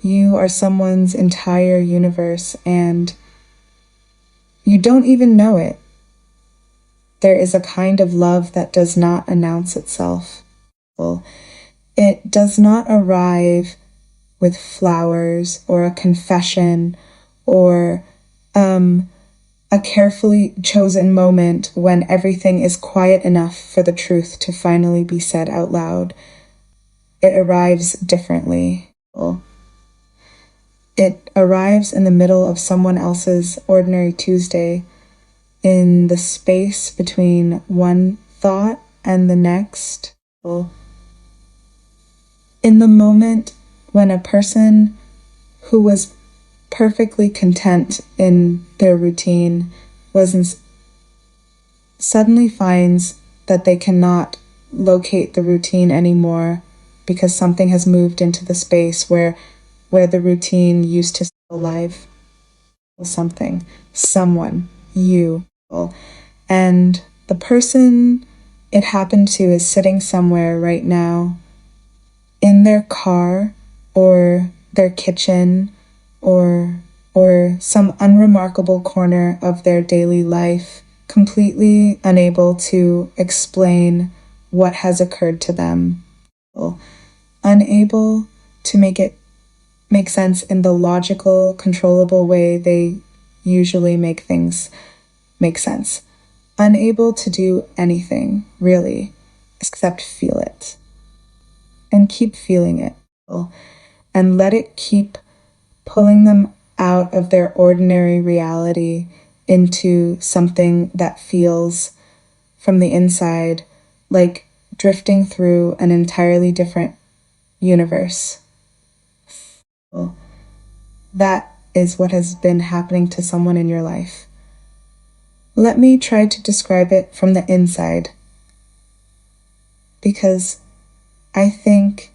You are someone's entire universe, and you don't even know it. There is a kind of love that does not announce itself. It does not arrive with flowers or a confession or a carefully chosen moment when everything is quiet enough for the truth to finally be said out loud. It arrives differently. It arrives in the middle of someone else's ordinary Tuesday, in the space between one thought and the next. In the moment when a person who was perfectly content in their routine suddenly finds that they cannot locate the routine anymore because something has moved into the space where the routine used to stay alive. Something, someone, you. And the person it happened to is sitting somewhere right now in their car or their kitchen or some unremarkable corner of their daily life, completely unable to explain what has occurred to them, unable to make sense in the logical, controllable way they usually make things make sense, unable to do anything, really, except feel it. And keep feeling it, and let it keep pulling them out of their ordinary reality into something that feels from the inside like drifting through an entirely different universe. That is what has been happening to someone in your life. Let me try to describe it from the inside, because I think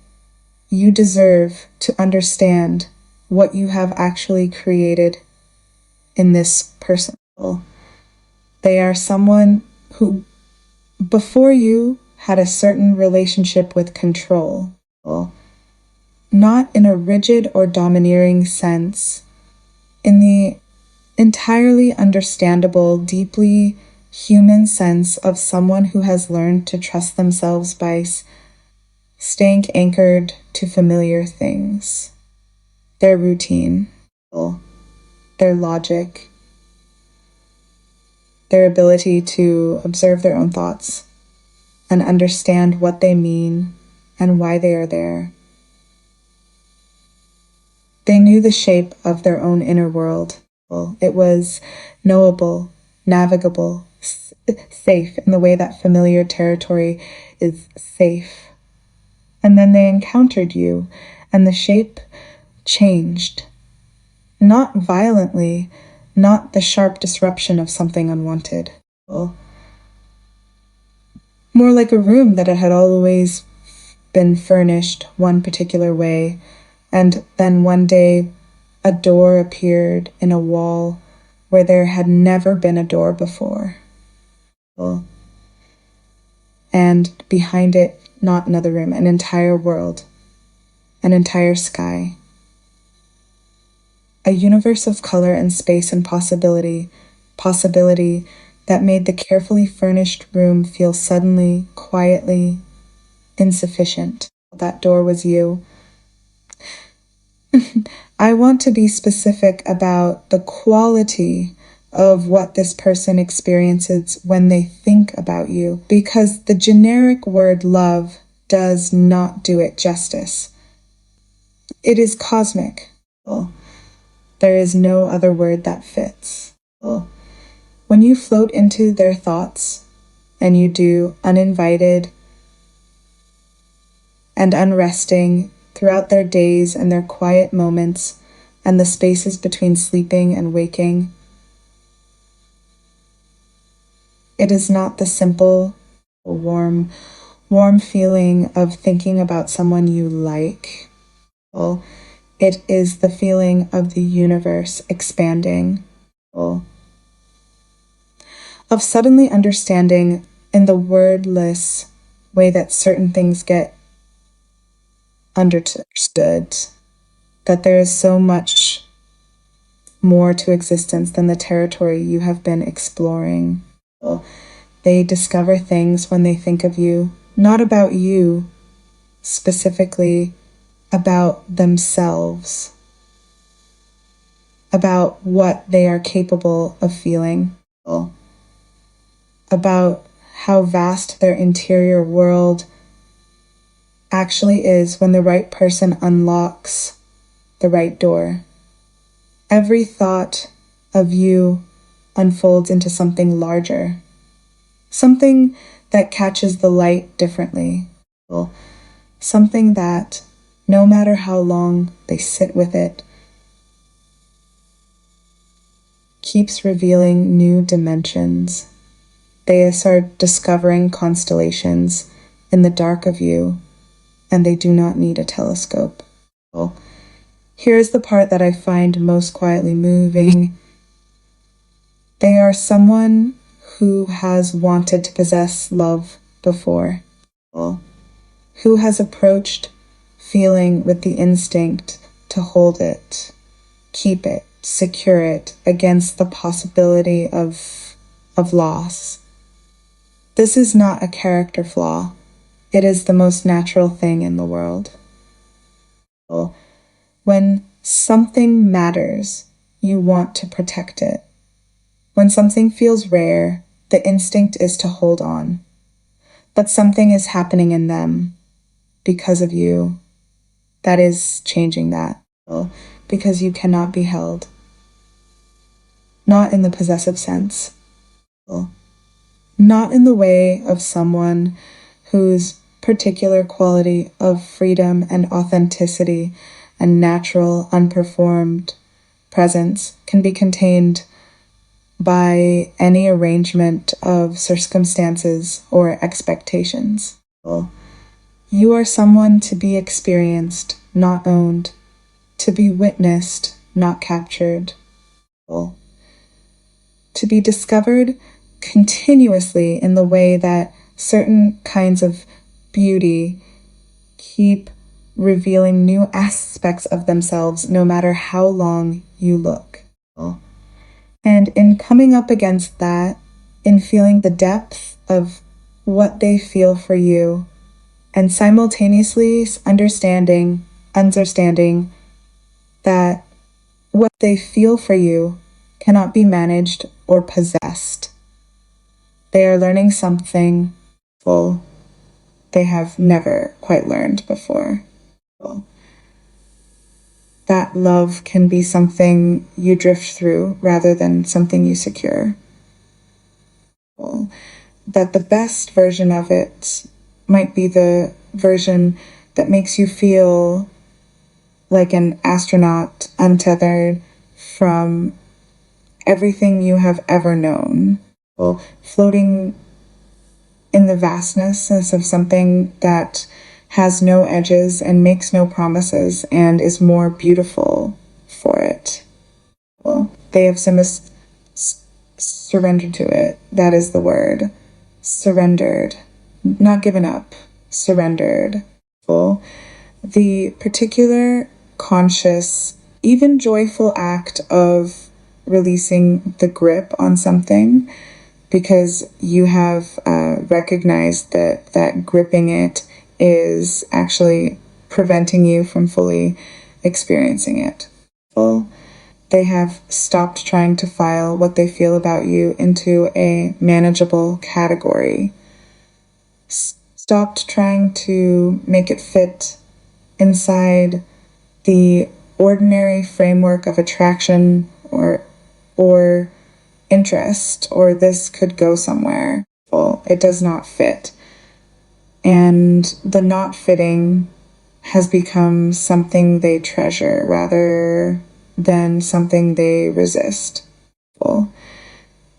you deserve to understand what you have actually created in this person. They are someone who, before you, had a certain relationship with control. Not in a rigid or domineering sense, in the entirely understandable, deeply human sense of someone who has learned to trust themselves by staying anchored to familiar things, their routine, their logic, their ability to observe their own thoughts and understand what they mean and why they are there. They knew the shape of their own inner world. It was knowable, navigable, safe in the way that familiar territory is safe. And then they encountered you, and the shape changed. Not violently, not the sharp disruption of something unwanted. More like a room that it had always been furnished one particular way, and then one day a door appeared in a wall where there had never been a door before. And behind it, not another room, an entire world, an entire sky. A universe of color and space and possibility that made the carefully furnished room feel suddenly, quietly insufficient. That door was you. I want to be specific about the quality of what this person experiences when they think about you, because the generic word love does not do it justice. It is cosmic. There is no other word that fits. When you float into their thoughts, and you do uninvited and unresting throughout their days and their quiet moments and the spaces between sleeping and waking, it is not the simple, warm feeling of thinking about someone you like. It is the feeling of the universe expanding, of suddenly understanding in the wordless way that certain things get understood, that there is so much more to existence than the territory you have been exploring. They discover things when they think of you, not about you specifically, about themselves, about what they are capable of feeling, about how vast their interior world actually is when the right person unlocks the right door. Every thought of you unfolds into something larger, something that catches the light differently, something that, no matter how long they sit with it, keeps revealing new dimensions. They start discovering constellations in the dark of you, and they do not need a telescope. Here's the part that I find most quietly moving. They are someone who has wanted to possess love before, who has approached feeling with the instinct to hold it, keep it, secure it against the possibility of loss. This is not a character flaw. It is the most natural thing in the world. When something matters, you want to protect it. When something feels rare, the instinct is to hold on. But something is happening in them because of you that is changing that, because you cannot be held. Not in the possessive sense. Not in the way of someone whose particular quality of freedom and authenticity and natural, unperformed presence can be contained by any arrangement of circumstances or expectations. You are someone to be experienced, not owned, to be witnessed, not captured, to be discovered continuously in the way that certain kinds of beauty keep revealing new aspects of themselves no matter how long you look. And in coming up against that, in feeling the depth of what they feel for you, and simultaneously understanding that what they feel for you cannot be managed or possessed. They are learning something they have never quite learned before. That love can be something you drift through rather than something you secure. That the best version of it might be the version that makes you feel like an astronaut untethered from everything you have ever known, floating in the vastness of something that has no edges and makes no promises and is more beautiful for it. They have surrendered to it. That is the word. Surrendered. Not given up. Surrendered. The particular conscious, even joyful act of releasing the grip on something because you have recognized that gripping it is actually preventing you from fully experiencing it. They have stopped trying to file what they feel about you into a manageable category. Stopped trying to make it fit inside the ordinary framework of attraction or interest, or this could go somewhere. It does not fit. And the not fitting has become something they treasure rather than something they resist.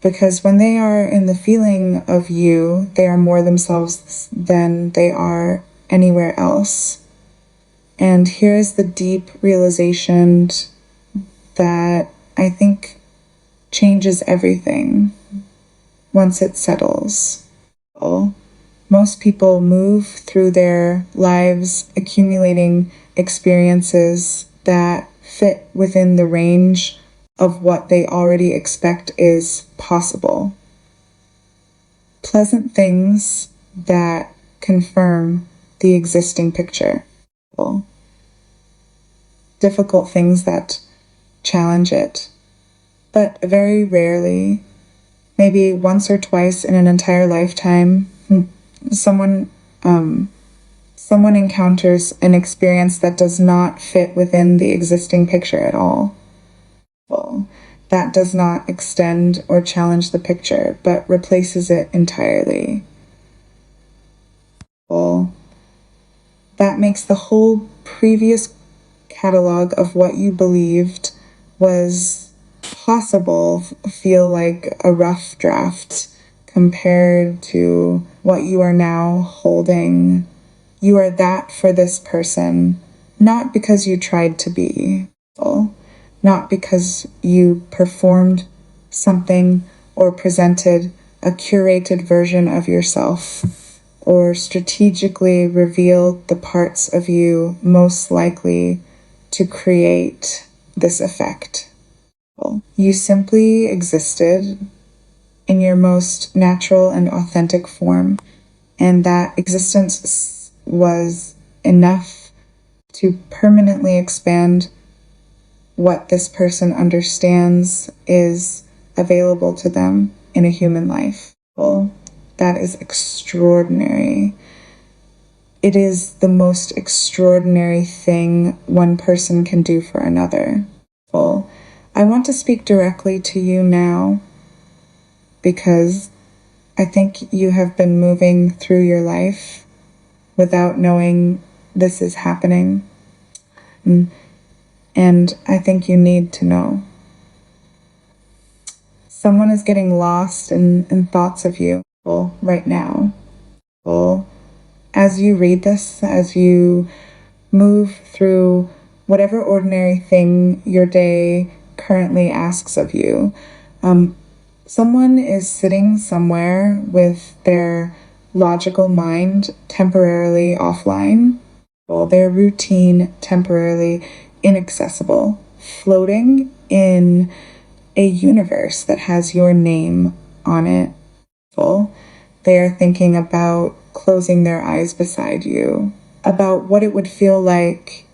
Because when they are in the feeling of you, they are more themselves than they are anywhere else. And here's the deep realization that I think changes everything once it settles. Most people move through their lives accumulating experiences that fit within the range of what they already expect is possible. Pleasant things that confirm the existing picture. Difficult things that challenge it. But very rarely, maybe once or twice in an entire lifetime, someone encounters an experience that does not fit within the existing picture at all. That does not extend or challenge the picture, but replaces it entirely. That makes the whole previous catalog of what you believed was possible feel like a rough draft compared to what you are now holding. You are that for this person, not because you tried to be, not because you performed something or presented a curated version of yourself, or strategically revealed the parts of you most likely to create this effect. You simply existed in your most natural and authentic form, and that existence was enough to permanently expand what this person understands is available to them in a human life. That is extraordinary. It is the most extraordinary thing one person can do for another. I want to speak directly to you now because I think you have been moving through your life without knowing this is happening. And I think you need to know. Someone is getting lost in thoughts of you right now. As you read this, as you move through whatever ordinary thing your day currently asks of you, someone is sitting somewhere with their logical mind temporarily offline, their routine temporarily inaccessible, floating in a universe that has your name on it. They are thinking about closing their eyes beside you, about what it would feel like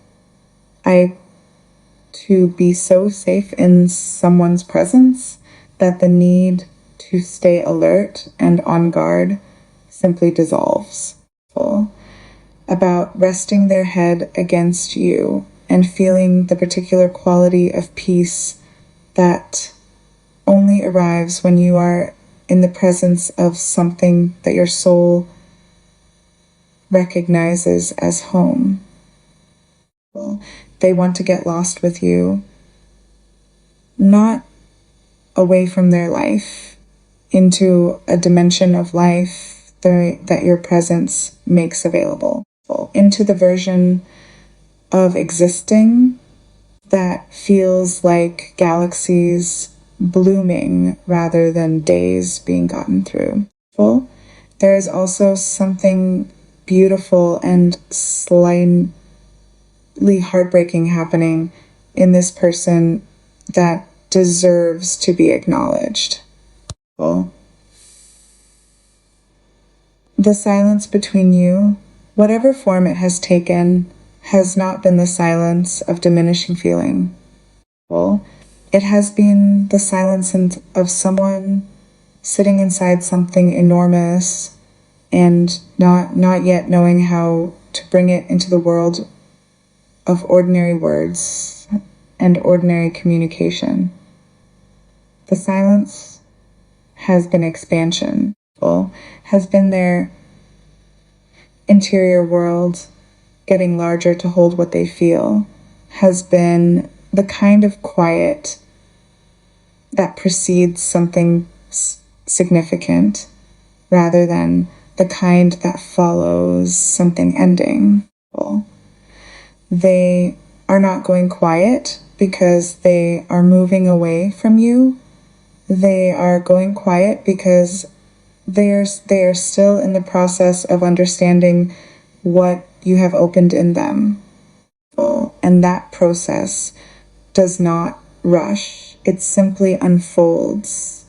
to be so safe in someone's presence that the need to stay alert and on guard simply dissolves. About resting their head against you and feeling the particular quality of peace that only arrives when you are in the presence of something that your soul recognizes as home. They want to get lost with you, not away from their life, into a dimension of life that your presence makes available, into the version of existing that feels like galaxies blooming rather than days being gotten through. There is also something beautiful and slightly heartbreaking happening in this person that deserves to be acknowledged. The silence between you, whatever form it has taken, has not been the silence of diminishing feeling. It has been the silence of someone sitting inside something enormous and not yet knowing how to bring it into the world of ordinary words and ordinary communication. The silence has been expansion, has been their interior world getting larger to hold what they feel, has been the kind of quiet that precedes something significant rather than the kind that follows something ending. They are not going quiet because they are moving away from you. They are going quiet because they are still in the process of understanding what you have opened in them. and that process does not rush. It simply unfolds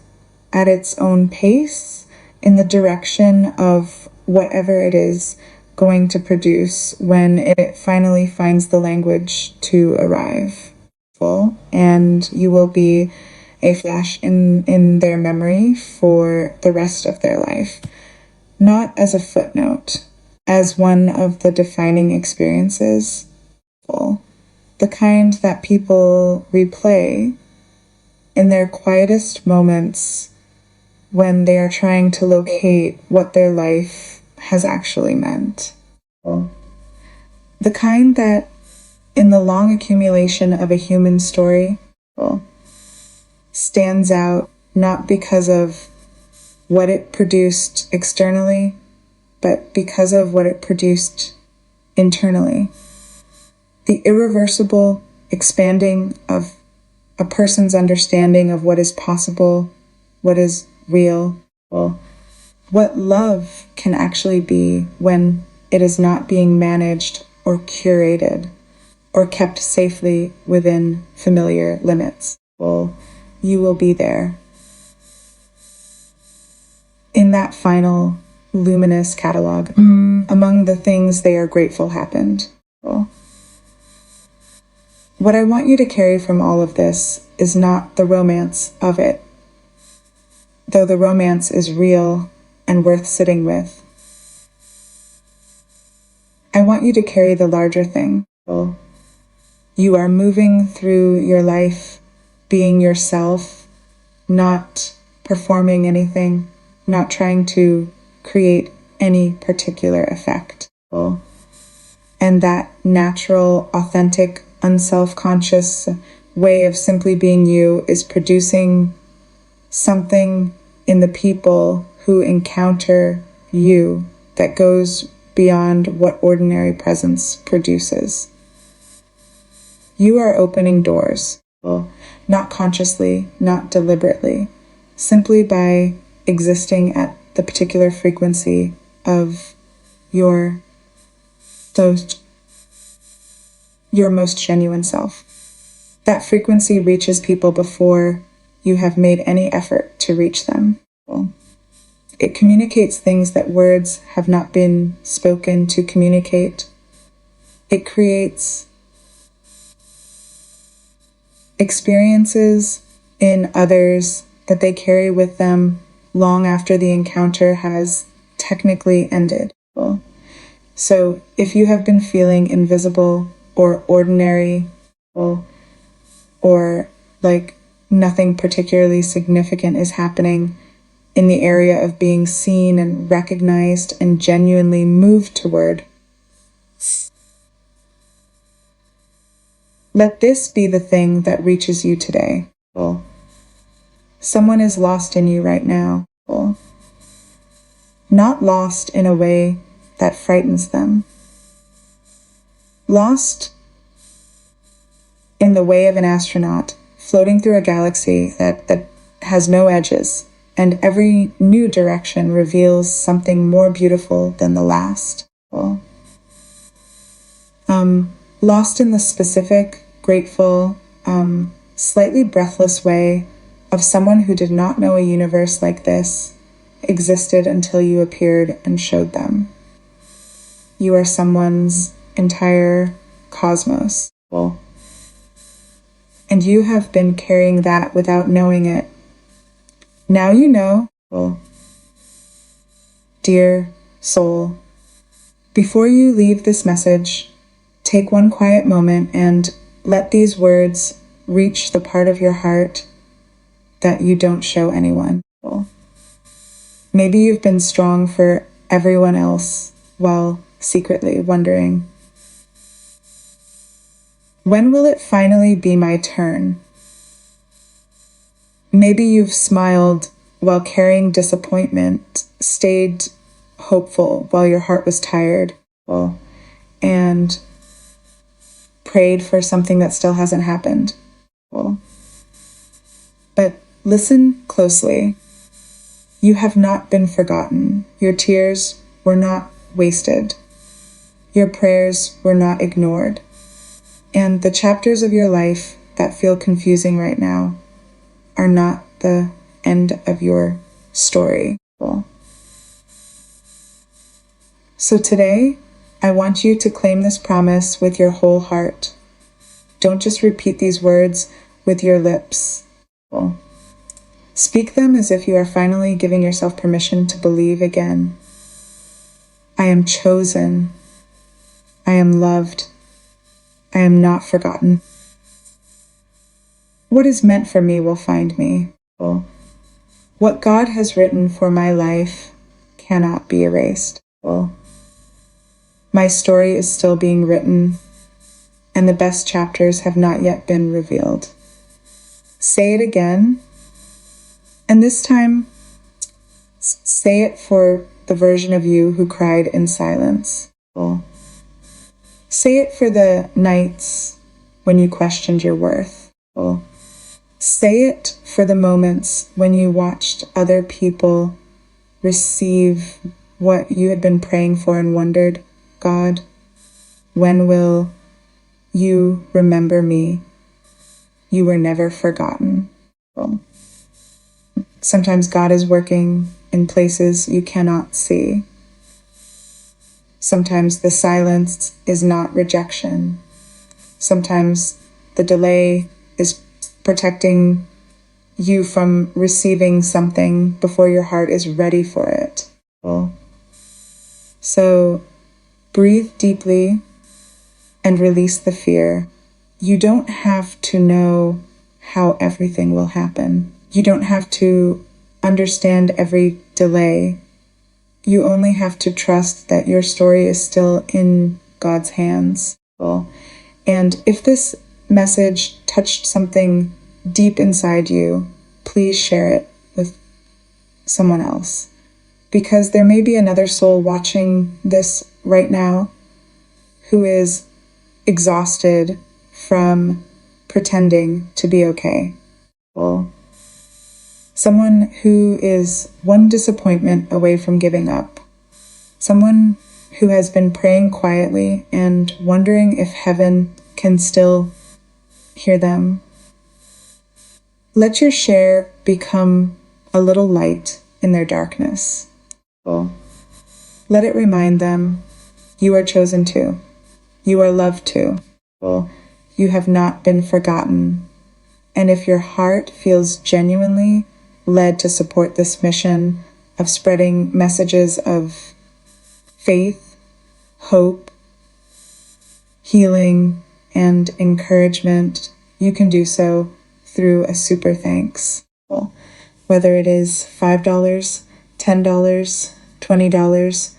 at its own pace in the direction of whatever it is going to produce when it finally finds the language to arrive. And you will be a flash in their memory for the rest of their life. Not as a footnote, as one of the defining experiences. The kind that people replay in their quietest moments when they are trying to locate what their life has actually meant. The kind that, in the long accumulation of a human story, stands out not because of what it produced externally, but because of what it produced internally. The irreversible expanding of a person's understanding of what is possible, what is real, what love can actually be when it is not being managed or curated or kept safely within familiar limits. You will be there. In that final luminous catalog, among the things they are grateful happened. What I want you to carry from all of this is not the romance of it, though the romance is real and worth sitting with. I want you to carry the larger thing. You are moving through your life, being yourself, not performing anything, not trying to create any particular effect. And that natural, authentic, unself-conscious way of simply being you is producing something in the people who encounter you that goes beyond what ordinary presence produces. You are opening doors, not consciously, not deliberately, simply by existing at the particular frequency of your most genuine self. That frequency reaches people before you have made any effort to reach them. It communicates things that words have not been spoken to communicate. It creates experiences in others that they carry with them long after the encounter has technically ended. So if you have been feeling invisible or ordinary, or like nothing particularly significant is happening in the area of being seen and recognized and genuinely moved toward, let this be the thing that reaches you today. Someone is lost in you right now. Not lost in a way that frightens them. Lost in the way of an astronaut floating through a galaxy that has no edges, and every new direction reveals something more beautiful than the last. Lost in the specific, grateful, slightly breathless way of someone who did not know a universe like this existed until you appeared and showed them. You are someone's entire cosmos. And you have been carrying that without knowing it. Now you know. Dear soul, before you leave this message, take one quiet moment and let these words reach the part of your heart that you don't show anyone. Maybe you've been strong for everyone else while secretly wondering, when will it finally be my turn? Maybe you've smiled while carrying disappointment, stayed hopeful while your heart was tired, and prayed for something that still hasn't happened. But listen closely. You have not been forgotten. Your tears were not wasted. Your prayers were not ignored. And the chapters of your life that feel confusing right now are not the end of your story. So today, I want you to claim this promise with your whole heart. Don't just repeat these words with your lips. Speak them as if you are finally giving yourself permission to believe again. I am chosen. I am loved. I am not forgotten. What is meant for me will find me. What God has written for my life cannot be erased. My story is still being written, and the best chapters have not yet been revealed. Say it again, and this time, say it for the version of you who cried in silence. Say it for the nights when you questioned your worth. Say it for the moments when you watched other people receive what you had been praying for and wondered, God, when will you remember me? You were never forgotten. Sometimes God is working in places you cannot see. Sometimes the silence is not rejection. Sometimes the delay is protecting you from receiving something before your heart is ready for it. So breathe deeply and release the fear. You don't have to know how everything will happen. You don't have to understand every delay. You only have to trust that your story is still in God's hands. And if this message touched something deep inside you, please share it with someone else. Because there may be another soul watching this right now who is exhausted from pretending to be okay. Someone who is one disappointment away from giving up. Someone who has been praying quietly and wondering if heaven can still hear them. Let your share become a little light in their darkness. Let it remind them you are chosen too. You are loved too. You have not been forgotten. And if your heart feels genuinely led to support this mission of spreading messages of faith, hope, healing, and encouragement, you can do so through a super thanks. Whether it is $5, $10, $20,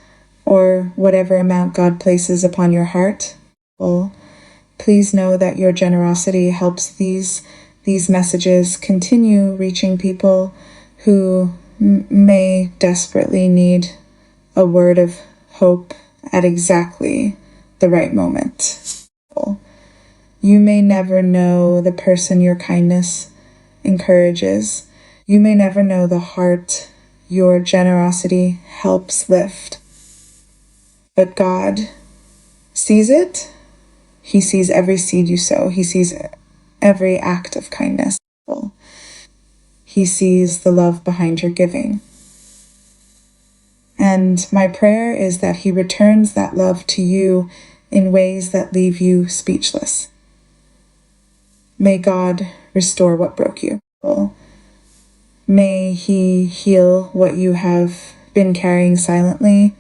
or whatever amount God places upon your heart, please know that your generosity helps these messages continue reaching people who may desperately need a word of hope at exactly the right moment. You may never know the person your kindness encourages. You may never know the heart your generosity helps lift. But God sees it. He sees every seed you sow. He sees every act of kindness. He sees the love behind your giving. And my prayer is that He returns that love to you in ways that leave you speechless. May God restore what broke you. May He heal what you have been carrying silently.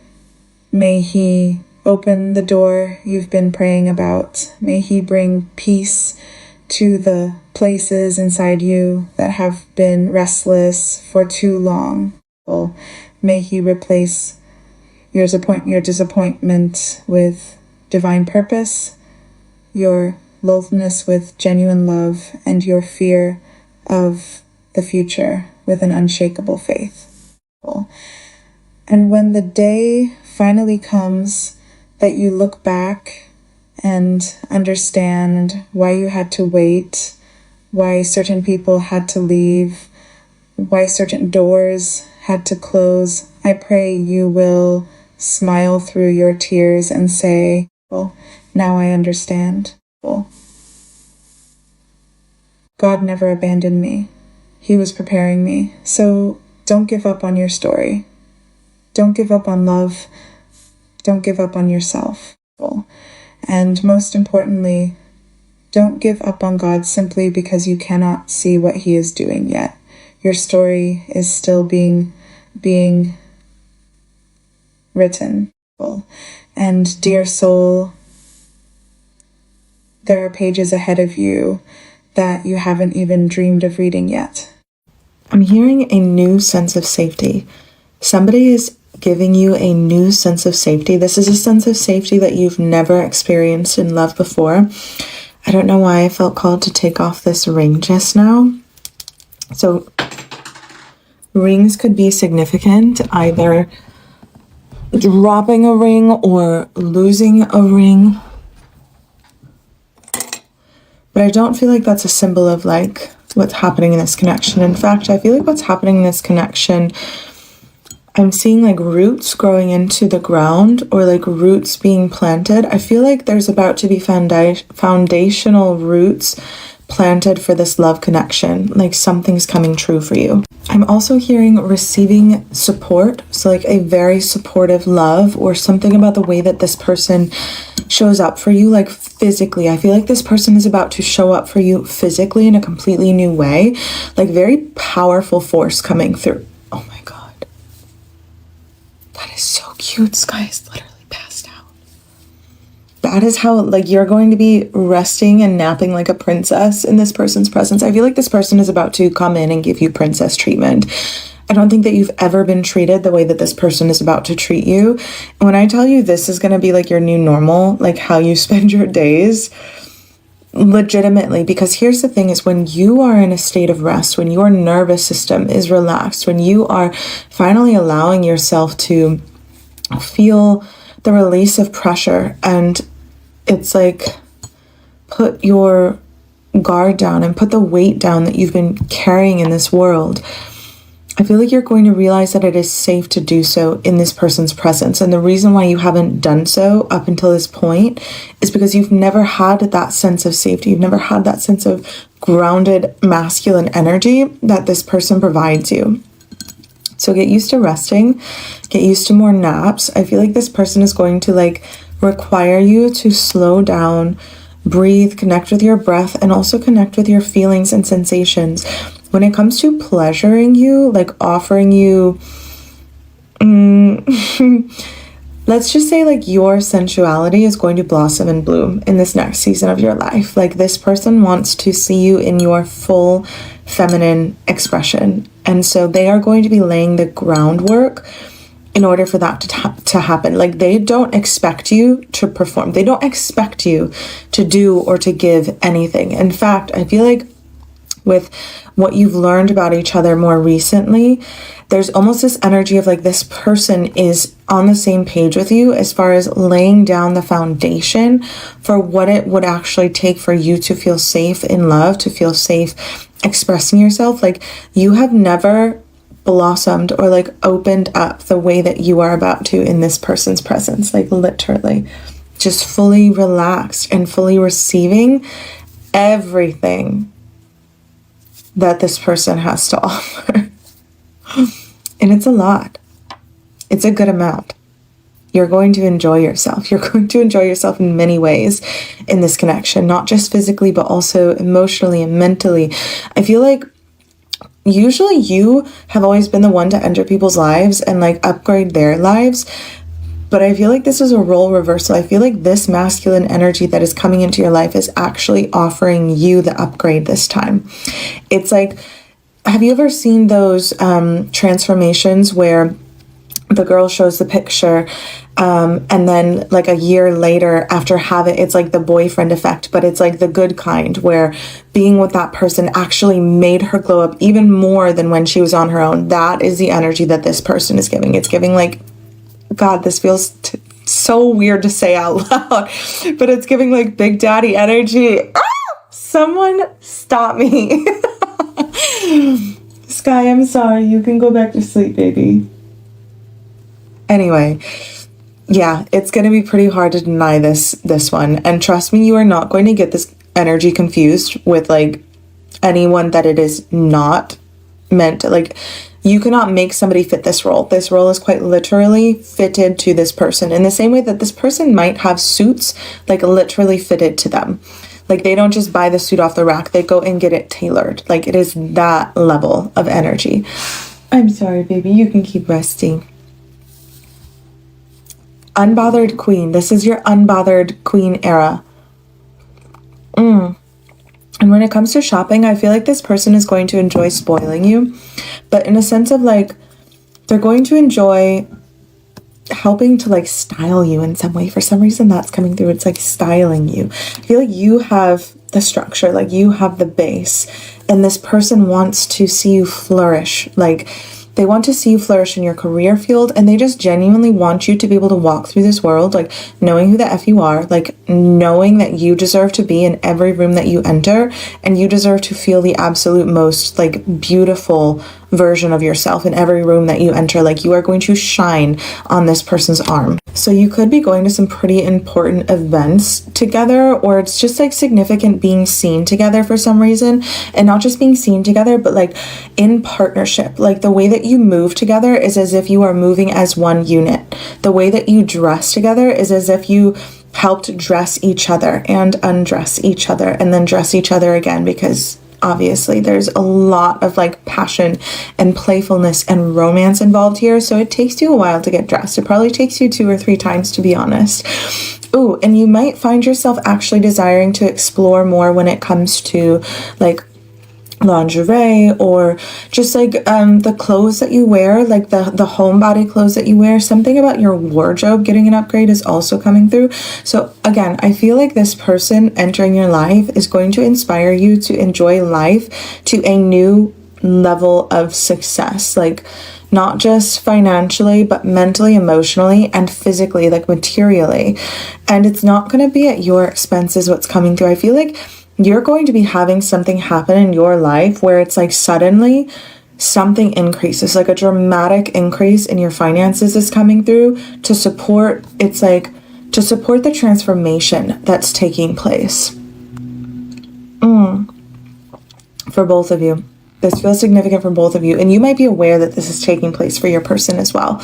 May He open the door you've been praying about. May He bring peace to the places inside you that have been restless for too long. May He replace your disappointment with divine purpose, your loneliness with genuine love, and your fear of the future with an unshakable faith. And when the day finally comes that you look back and understand why you had to wait, why certain people had to leave, why certain doors had to close, I pray you will smile through your tears and say, now I understand. God never abandoned me. He was preparing me. So don't give up on your story. Don't give up on love. Don't give up on yourself. And most importantly, don't give up on God simply because you cannot see what He is doing yet. Your story is still being written. And dear soul, there are pages ahead of you that you haven't even dreamed of reading yet. I'm hearing a new sense of safety. Somebody is giving you a new sense of safety. This is a sense of safety that you've never experienced in love before. I don't know why I felt called to take off this ring just now. So rings could be significant, either dropping a ring or losing a ring. But I don't feel like that's a symbol of like what's happening in this connection. In fact, I feel like what's happening in this connection, I'm seeing like roots growing into the ground or like roots being planted. I feel like there's about to be foundational roots planted for this love connection. Like something's coming true for you. I'm also hearing receiving support. So like a very supportive love or something about the way that this person shows up for you, like physically. I feel like this person is about to show up for you physically in a completely new way. Like very powerful force coming through. Oh my God. That is so cute. Sky is literally passed out. That is how like you're going to be resting and napping like a princess in this person's presence. I feel like this person is about to come in and give you princess treatment. I don't think that you've ever been treated the way that this person is about to treat you. And when I tell you this is going to be like your new normal, like how you spend your days, legitimately, because here's the thing is when you are in a state of rest, when your nervous system is relaxed, when you are finally allowing yourself to feel the release of pressure, and it's like put your guard down and put the weight down that you've been carrying in this world, I feel like you're going to realize that it is safe to do so in this person's presence. And the reason why you haven't done so up until this point is because you've never had that sense of safety. You've never had that sense of grounded masculine energy that this person provides you. So get used to resting, get used to more naps. I feel like this person is going to like require you to slow down, breathe, connect with your breath, and also connect with your feelings and sensations. When it comes to pleasuring you, like offering you, let's just say like your sensuality is going to blossom and bloom in this next season of your life. Like this person wants to see you in your full feminine expression. And so they are going to be laying the groundwork in order for that to happen. Like they don't expect you to perform. They don't expect you to do or to give anything. In fact, I feel like with what you've learned about each other more recently, there's almost this energy of like this person is on the same page with you as far as laying down the foundation for what it would actually take for you to feel safe in love, to feel safe expressing yourself. Like you have never blossomed or like opened up the way that you are about to in this person's presence, like literally just fully relaxed and fully receiving everything that this person has to offer. And it's a lot. It's a good amount. You're going to enjoy yourself. You're going to enjoy yourself in many ways in this connection, not just physically, but also emotionally and mentally. I feel like usually you have always been the one to enter people's lives and like upgrade their lives. But I feel like this is a role reversal. I feel like this masculine energy that is coming into your life is actually offering you the upgrade this time. It's like, have you ever seen those transformations where the girl shows the picture and then like a year later after having, it's like the boyfriend effect, but it's like the good kind where being with that person actually made her glow up even more than when she was on her own. That is the energy that this person is giving. It's giving like, God, this feels so weird to say out loud, but it's giving like Big Daddy energy. Someone stop me. Sky, I'm sorry. You can go back to sleep, baby. Anyway, yeah, it's going to be pretty hard to deny this one. And trust me, you are not going to get this energy confused with like anyone that it is not meant to, like, you cannot make somebody fit this role. This role is quite literally fitted to this person in the same way that this person might have suits like literally fitted to them. Like, they don't just buy the suit off the rack, they go and get it tailored. Like, it is that level of energy. I'm sorry, baby, you can keep resting. Unbothered queen. This is your unbothered queen era. And when it comes to shopping, I feel like this person is going to enjoy spoiling you, but in a sense of like, they're going to enjoy helping to like style you in some way. For some reason that's coming through. It's like styling you. I feel like you have the structure, like you have the base, and this person wants to see you flourish. Like, they want to see you flourish in your career field, and they just genuinely want you to be able to walk through this world, like knowing who the F you are, like knowing that you deserve to be in every room that you enter, and you deserve to feel the absolute most like beautiful version of yourself in every room that you enter. Like, you are going to shine on this person's arm. So you could be going to some pretty important events together, or it's just like significant being seen together for some reason, and not just being seen together, but like in partnership. Like, the way that you move together is as if you are moving as one unit. The way that you dress together is as if you helped dress each other and undress each other and then dress each other again, because obviously there's a lot of like passion and playfulness and romance involved here. So it takes you a while to get dressed. It probably takes you 2 or 3 times, to be honest. Ooh, and you might find yourself actually desiring to explore more when it comes to like lingerie, or just like the clothes that you wear, like the homebody clothes that you wear. Something about your wardrobe getting an upgrade is also coming through. So again, I feel like this person entering your life is going to inspire you to enjoy life to a new level of success, like not just financially, but mentally, emotionally, and physically, like materially. And it's not going to be at your expense is what's coming through. I feel like you're going to be having something happen in your life where it's like suddenly something increases, like a dramatic increase in your finances is coming through to support, it's like to support the transformation that's taking place. For both of you. This feels significant for both of you, and you might be aware that this is taking place for your person as well.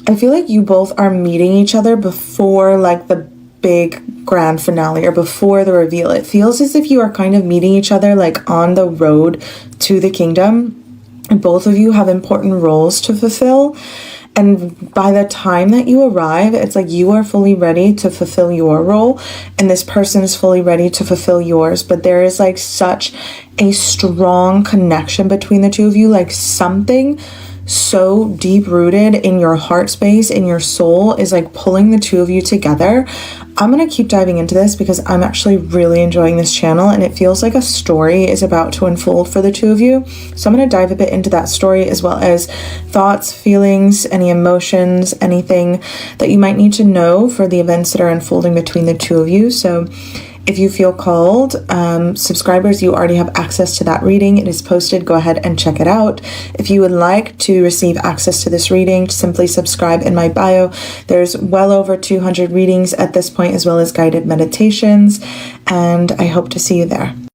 I feel like you both are meeting each other before like the big grand finale or before the reveal. It feels as if you are kind of meeting each other like on the road to the kingdom, and both of you have important roles to fulfill. And by the time that you arrive, it's like you are fully ready to fulfill your role, and this person is fully ready to fulfill yours. But there is like such a strong connection between the two of you, like something so deep rooted in your heart space, in your soul, is like pulling the two of you together. I'm going to keep diving into this because I'm actually really enjoying this channel, and it feels like a story is about to unfold for the two of you. So I'm going to dive a bit into that story, as well as thoughts, feelings, any emotions, anything that you might need to know for the events that are unfolding between the two of you. So if you feel called, subscribers, you already have access to that reading. It is posted. Go ahead and check it out. If you would like to receive access to this reading, simply subscribe in my bio. There's well over 200 readings at this point, as well as guided meditations, and I hope to see you there.